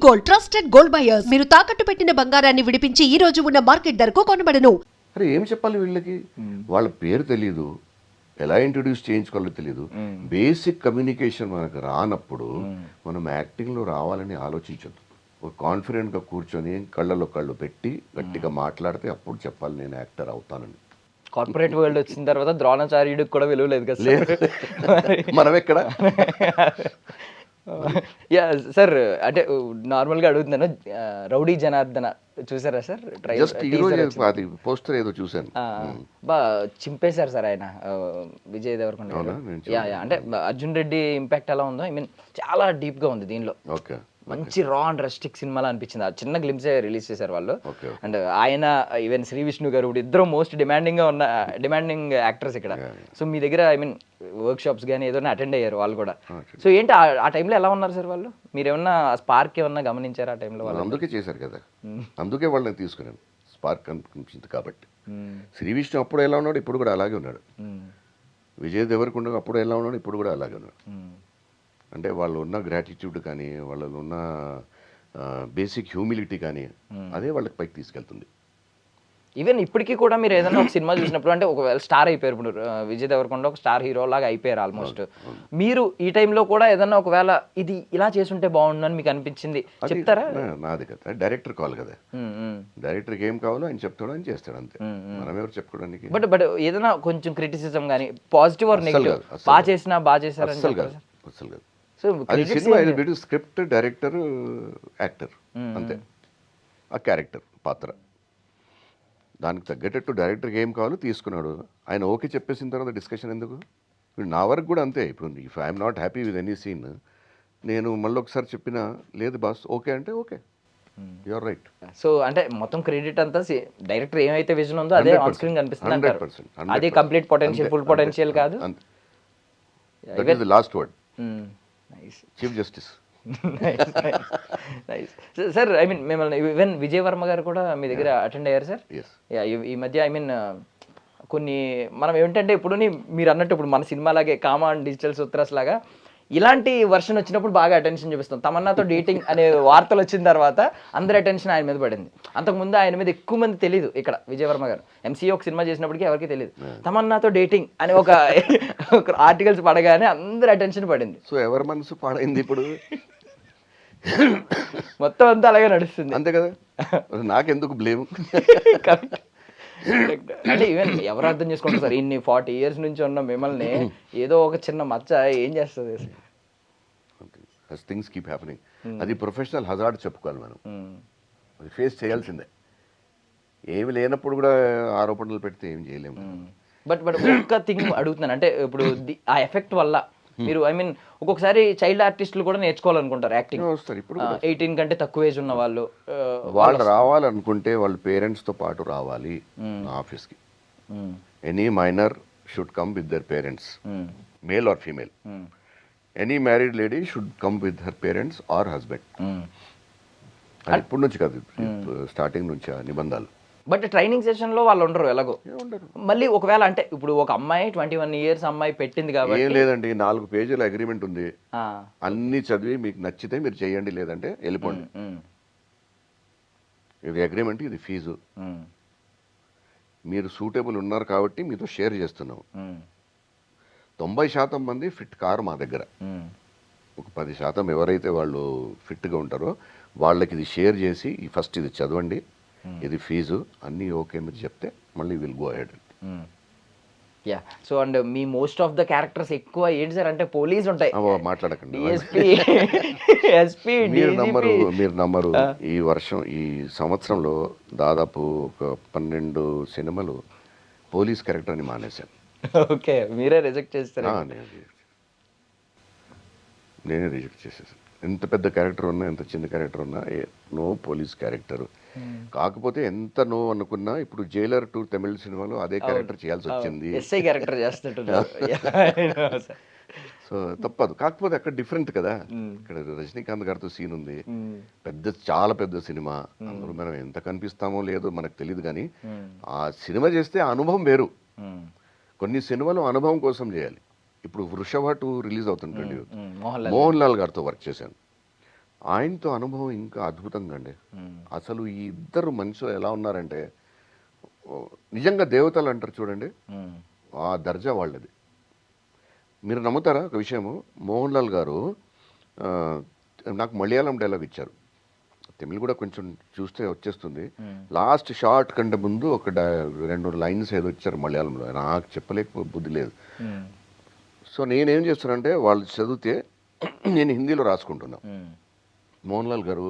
Gold, trusted gold buyers. మీరు తాకట్టు పెట్టిన బంగారాన్ని విడిపించి ఈ రోజు ఉన్న మార్కెట్ ధరకు కొనబడను. అరే ఏం చెప్పాలి వీళ్ళకి? వాళ్ళ పేరు తెలీదు, ఎలా ఇంట్రొడ్యూస్ చేయించుకోవాలో తెలియదు. బేసిక్ కమ్యూనికేషన్ మనకు రానప్పుడు మనం యాక్టింగ్లో రావాలని ఆలోచించద్దు. ఒక కాన్ఫిడెంట్గా కూర్చొని కళ్ళలో కళ్ళు పెట్టి గట్టిగా మాట్లాడితే అప్పుడు చెప్పాలి నేను యాక్టర్ అవుతానని. కార్పొరేట్ వరల్డ్ వచ్చిన తర్వాత ద్రోణాచార్యుడికి కూడా విలువ లేదు కదా మనం ఎక్కడ? యా సార్, అంటే నార్మల్గా అడుగుతున్నాను, రౌడీ జనార్దన చూసారా సార్? జస్ట్ ఈ రోజు అది పోస్టర్ ఏదో చూశాను. బా చింపేశారు సార్ ఆయన, విజయ్ దేవరకొండ. యా యా, అంటే అర్జున్ రెడ్డి ఇంపాక్ట్ ఎలా ఉందో, ఐ మీన్ చాలా డీప్ గా ఉంది దీనిలో. ఓకే, మంచి రా అండ్ రస్టిక్ సినిమాలో అనిపించింది. ఆ చిన్న గ్లిమ్సే రిలీజ్ చేశారు వాళ్ళు. అండ్ ఆయన ఈవెన్ శ్రీ విష్ణు గారు ఇద్దరు మోస్ట్ డిమాండింగ్ యాక్టర్స్ ఇక్కడ. సో మీ దగ్గర ఐ మీన్ వర్క్ షాప్స్ కానీ ఏదైనా అటెండ్ అయ్యారు వాళ్ళు కూడా. సో ఏంటి ఆ టైంలో ఎలా ఉన్నారు సార్ వాళ్ళు? మీరు ఏమన్నా స్పార్క్ ఏమన్నా గమనించారా ఆ టైంలో? వాళ్ళు అందుకే చేశారు కదా, అందుకే వాళ్ళని తీసుకున్నాను. స్పార్క్ అనిపించింది కాబట్టి. శ్రీ విష్ణు అప్పుడు ఎలా ఉన్నాడు, ఇప్పుడు కూడా అలాగే ఉన్నాడు. విజయ్ దేవరకొండ అప్పుడు ఎలా ఉన్నాడు, ఇప్పుడు కూడా అలాగే ఉన్నాడు. అంటే వాళ్ళు ఉన్న గ్రాటిట్యూడ్ కానీ, వాళ్ళలో ఉన్న బేసిక్ హ్యూమిలిటీ కానీ, అదే వాళ్ళకి పైకి తీసుకెళ్తుంది. ఈవెన్ ఇప్పటికీ కూడా మీరు ఏదైనా ఒక సినిమా చూసినప్పుడు, అంటే ఒకవేళ స్టార్ అయిపోయారు, ఇప్పుడు విజయ్ దేవరకొండ ఒక స్టార్ హీరో లాగా అయిపోయారు ఆల్మోస్ట్. మీరు ఈ టైంలో కూడా ఏదన్నా ఒకవేళ ఇది ఇలా చేసుంటే బాగుండు అని మీకు అనిపించింది చెప్తారా? నాది కదా, డైరెక్టర్ కాల్ కదా, డైరెక్టర్కి ఏం కావాలో ఆయన చెప్తాడు, ఆయన చేస్తాడు, అంతే. మనం ఎవరు చెప్పుకోవడానికి? బట్ ఏదైనా కొంచెం క్రిటిసిజం కానీ, పాజిటివ్ ఆర్ నెగిటివ్, బాగా చేసినా బాగా చేశారని అసలు కాదు. అది సినిమా ఇది స్క్రిప్ట్, డైరెక్టర్, యాక్టర్, అంతే. ఆ క్యారెక్టర్ పాత్ర దానికి తగ్గట్టు డైరెక్టర్కి ఏం కావాలో తీసుకున్నాడు ఆయన. ఓకే చెప్పేసిన తర్వాత డిస్కషన్ ఎందుకు? ఇప్పుడు నా వరకు కూడా అంతే. ఇప్పుడు if I'm not happy with any scene, నేను మళ్ళీ ఒకసారి చెప్పినా లేదు బాస్ ఓకే అంటే ఓకే, యూఆర్ రైట్. సో అంటే మొత్తం క్రెడిట్ అంతా డైరెక్టర్ ఏమైతే విజన్ ఉందో అదే ఆన్ స్క్రీన్ కనిపిస్తుంది అంటారు. అది కంప్లీట్ పొటెన్షియల్, ఫుల్ పొటెన్షియల్ కాదు. That is the last word. Chief justice. Sir I mean మిమ్మల్ని ఈవెన్ విజయ్ వర్మ గారు కూడా మీ దగ్గర అటెండ్ అయ్యారు సార్. ఈ మధ్య ఐ మీన్ కొన్ని మనం ఏమిటంటే ఇప్పుడు మీరు అన్నట్టు ఇప్పుడు మన సినిమా లాగే కామా అండ్ డిజిటల్ సూత్రాస్ లాగా ఇలాంటి వర్షన్ వచ్చినప్పుడు బాగా అటెన్షన్ చూపిస్తాం. తమన్నాతో డేటింగ్ అనే వార్తలు వచ్చిన తర్వాత అందరి అటెన్షన్ ఆయన మీద పడింది. అంతకుముందు ఆయన మీద ఎక్కువ మంది తెలియదు. ఇక్కడ విజయ్ వర్మ గారు ఎంసీఏ ఒక సినిమా చేసినప్పటికీ ఎవరికి తెలియదు. తమన్నాతో డేటింగ్ అనే ఒక ఆర్టికల్స్ పడగానే అందరి అటెన్షన్ పడింది. సో ఎవరి మనసు పాడైంది ఇప్పుడు? మొత్తం అంతా అలాగే నడుస్తుంది, అంతే కదా. నాకెందుకు బ్లేమ్? అంటే ఈవెన్ ఎవరు అర్థం చేసుకుంటారు సార్, ఇన్ని 40 years నుంచి ఉన్న మిమ్మల్ని ఏదో ఒక చిన్న మచ్చ ఏం చేస్తుంది? Things keep happening. అది ప్రొఫెషనల్ హజార్డ్ చెప్పుకోవాలి మనం, అది ఫేస్ చేయాల్సిందే. ఏమి లేనప్పుడు కూడా ఆరోపణలు పెడితే ఏం చేయలేము. బట్ ఒక్క థింగ్ అడుగుతున్నాను, అంటే ఇప్పుడు ఆ ఎఫెక్ట్ వల్ల మీరు ఐ మీన్ ఒక్కొక్కసారి చైల్డ్ ఆర్టిస్టులు కూడా నేర్చుకోవాలనుకుంటారు యాక్టింగ్. వస్తారు ఇప్పుడు 18 కంటే తక్కువ ఏజ్ ఉన్న వాళ్ళు రావాలనుకుంటే వాళ్ళ పేరెంట్స్తో పాటు రావాలి ఆఫీస్కి. Any minor should come with their parents, male or female. Any married lady should come with her parents or husband. అది ఇప్పటి నుంచి కాదు, స్టార్టింగ్ నుంచి ఆ నిబంధనలు. బట్ ట్రైనింగ్ సెషన్ లో వాళ్ళు ఉండరు ఎలాగో. మళ్ళీ ఒకవేళ అంటే ఇప్పుడు ఒక అమ్మాయి 21 years అమ్మాయి పెట్టింది కాబట్టి ఏం లేదండి, 4 పేజీల అగ్రిమెంట్ ఉంది, అన్ని చదివి మీకు నచ్చితే మీరు చేయండి, లేదంటే వెళ్ళిపోండి. ఇది అగ్రిమెంట్, ఇది ఫీజు. మీరు సూటబుల్ ఉన్నారు కాబట్టి మీతో షేర్ చేస్తున్నాం. 90% మంది ఫిట్ కారు మా దగ్గర. ఒక 10% ఎవరైతే వాళ్ళు ఫిట్గా ఉంటారో వాళ్ళకి ఇది షేర్ చేసి ఫస్ట్ ఇది చదవండి, ఇది ఫీజు, అన్నీ ఓకే మీరు చెప్తే మళ్ళీ will go ahead. Yeah. So and me most of the characters ఎక్కువ ఏంటి సార్ అంటే పోలీస్ ఉంటాయి, మాట్లాడకండి. ఎస్పీ, మీరు నమ్మరు, ఈ సంవత్సరంలో దాదాపు ఒక 12 సినిమాలు పోలీస్ క్యారెక్టర్ అని మానేశాను. ఓకే, మీరే రిజెక్ట్ చేస్తారు? నేనే రిజెక్ట్ చేసేసాను. ఎంత పెద్ద క్యారెక్టర్ ఉన్నా, ఎంత చిన్న క్యారెక్టర్ ఉన్నా, నో పోలీస్ క్యారెక్టర్. కాకపోతే ఎంత నో అనుకున్నా ఇప్పుడు జైలర్ 2 తమిళ సినిమాలో అదే క్యారెక్టర్ చేయాల్సి వచ్చింది. ఎస్ఐ క్యారెక్టర్ చేస్తున్నారు. సో తప్పదు. కాకపోతే అక్కడ డిఫరెంట్ కదా. ఇక్కడ రజనీకాంత్ గారితో సీన్ ఉంది, చాలా పెద్ద సినిమా. అందరూ మనం ఎంత కనిపిస్తామో లేదో మనకు తెలియదు, కానీ ఆ సినిమా చేస్తే ఆ అనుభవం వేరు. కొన్ని సినిమాలు అనుభవం కోసం చేయాలి. ఇప్పుడు వృషభ 2 రిలీజ్ అవుతుంటుంది, మోహన్ లాల్ గారితో వర్క్ చేశాను. ఆయనతో అనుభవం ఇంకా అద్భుతంగా అండి. అసలు ఈ ఇద్దరు మనుషులు ఎలా ఉన్నారంటే నిజంగా దేవతలు అంటారు చూడండి, ఆ దర్జా వాళ్ళది. మీరు నమ్ముతారా ఒక విషయము, మోహన్ లాల్ గారు ఆ, నాకు మలయాళం డైలాగ్ ఇచ్చారు. తమిళ్ కూడా కొంచెం చూస్తే వచ్చేస్తుంది. లాస్ట్ షార్ట్ కంటే ముందు ఒక 2 లైన్స్ ఏదో ఇచ్చారు మలయాళంలో, నాకు చెప్పలేక బుద్ధి లేదు. సో నేనేం చేస్తానంటే వాళ్ళు చదివితే నేను హిందీలో రాసుకుంటున్నాను. మోహన్ లాల్ గారు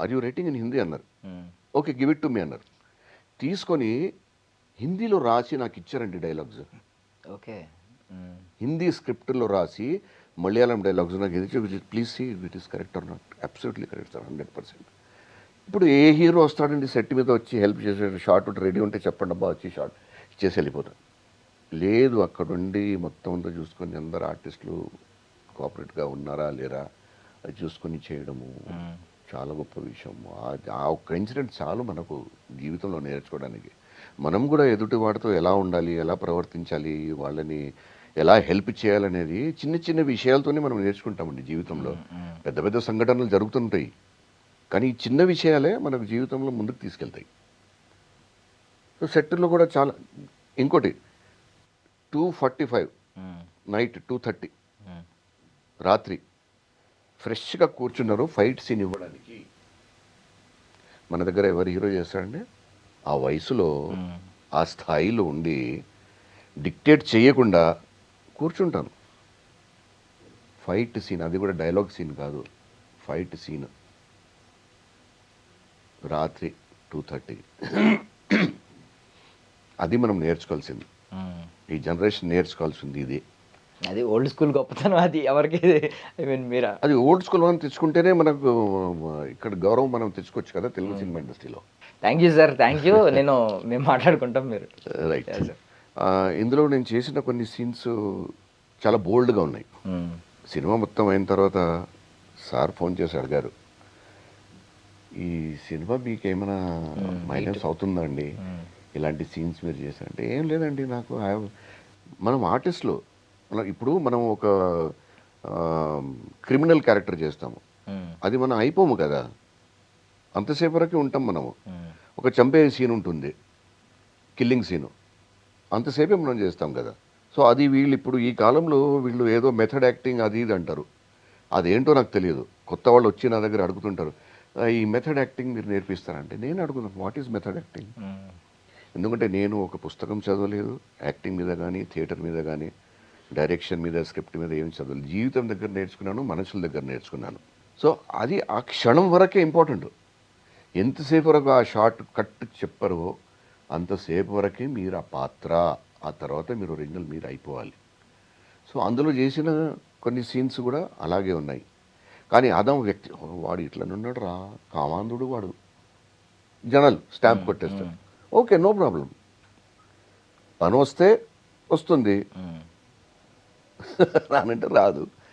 are you writing in Hindi అన్నారు. Okay give it to me అన్నారు. తీసుకొని హిందీలో రాసి నాకు ఇచ్చారండి డైలాగ్స్. ఓకే. హిందీ స్క్రిప్ట్లో రాసి మలయాళం డైలాగ్స్ నాకు ఇది please see it is correct or not. Absolutely correct sir, 100%. ఇప్పుడు ఏ హీరో వస్తాడండి సెట్ మీద వచ్చి హెల్ప్ చేసే, షార్ట్ రెడీ ఉంటే చెప్పండి అబ్బా వచ్చి షార్ట్ ఇచ్చేసి వెళ్ళిపోతాడు. లేదు, అక్కడుండి మొత్తం అంతా చూసుకొని అందరు ఆర్టిస్టులు కోఆపరేట్గా ఉన్నారా లేరా అది చూసుకొని చేయడము చాలా గొప్ప విషయం. ఆ ఒక్క ఇన్సిడెంట్ చాలు మనకు జీవితంలో నేర్చుకోవడానికి. మనం కూడా ఎదుటి వాడితో ఎలా ఉండాలి, ఎలా ప్రవర్తించాలి, వాళ్ళని ఎలా హెల్ప్ చేయాలనేది చిన్న చిన్న విషయాలతోనే మనం నేర్చుకుంటామండి జీవితంలో. పెద్ద పెద్ద సంఘటనలు జరుగుతుంటాయి, కానీ ఈ చిన్న విషయాలే మనకు జీవితంలో ముందుకు తీసుకెళ్తాయి. సో సెట్లో కూడా చాలా. ఇంకోటి 2:45 నైట్ 2:30 రాత్రి ఫ్రెష్గా కూర్చున్నారు ఫైట్ సీన్ ఇవ్వడానికి. మన దగ్గర ఎవరు హీరో చేస్తాడండి ఆ వయసులో ఆ స్థాయిలో ఉండి డిక్టేట్ చేయకుండా కూర్చుంటాను. ఫైట్ సీన్, అది కూడా డైలాగ్ సీన్ కాదు, ఫైట్ సీన్ రాత్రి 2:30. అది మనం నేర్చుకోవాల్సింది, ఈ జనరేషన్ నేర్చుకోవాల్సింది ఇది. అది ఓల్డ్ స్కూల్ గొప్పతనం, అది ఎవరికి ఐ మీన్ మీరు అది ఓల్డ్ స్కూల్ మనం తెచ్చుకుంటేనే మనకు ఇక్కడ గౌరవం మనం తెచ్చుకోవచ్చు కదా తెలుగు సినిమా ఇండస్ట్రీలో. Thank you sir, thank you. మేము మాట్లాడుకుంటాం మీరు. రైట్. ఇందులో నేను చేసిన కొన్ని సీన్స్ చాలా బోల్డ్గా ఉన్నాయి. సినిమా మొత్తం అయిన తర్వాత సార్ ఫోన్ చేసి అడిగారు, ఈ సినిమా మీకు ఏమైనా మైనస్ అవుతుందా అండి ఇలాంటి సీన్స్ మీరు చేశారంటే? ఏం లేదండి, నాకు మనం ఆర్టిస్టులు ఇప్పుడు మనం ఒక క్రిమినల్ క్యారెక్టర్ చేస్తాము, అది మనం అయిపోము కదా, అంతసేపు వరకు ఉంటాం మనము. ఒక చంపే సీన్ ఉంటుంది, కిల్లింగ్ సీను, అంతసేపే మనం చేస్తాం కదా. సో అది వీళ్ళు ఇప్పుడు ఈ కాలంలో వీళ్ళు ఏదో మెథడ్ యాక్టింగ్ అది ఇది అంటారు, అదేంటో నాకు తెలియదు. కొత్త వాళ్ళు వచ్చి నా దగ్గర అడుగుతుంటారు, ఈ మెథడ్ యాక్టింగ్ మీరు నేర్పిస్తారంటే నేను అడుగుతాను వాట్ ఈజ్ మెథడ్ యాక్టింగ్. ఎందుకంటే నేను ఒక పుస్తకం చదవలేదు యాక్టింగ్ మీద కానీ, థియేటర్ మీద కానీ, డైరెక్షన్ మీద, స్క్రిప్ట్ మీద ఏం చదవలేదు. జీవితం దగ్గర నేర్చుకున్నాను, మనుషుల దగ్గర నేర్చుకున్నాను. సో అది ఆ క్షణం వరకే ఇంపార్టెంట్. ఎంతసేపు వరకు ఆ షార్ట్ కట్ చెప్పరో అంతసేపు వరకే మీరు ఆ పాత్ర, ఆ తర్వాత మీరు ఒరిజినల్ మీరు అయిపోవాలి. సో అందులో చేసిన కొన్ని సీన్స్ కూడా అలాగే ఉన్నాయి. కానీ అదం వ్యక్తి వాడు ఇట్లనున్నాడు రా కామాంధుడు వాడు, జనాలు స్టాంప్ కొట్టేస్తారు. ఓకే నో ప్రాబ్లం, పని వస్తే వస్తుంది రానంటే రాదు.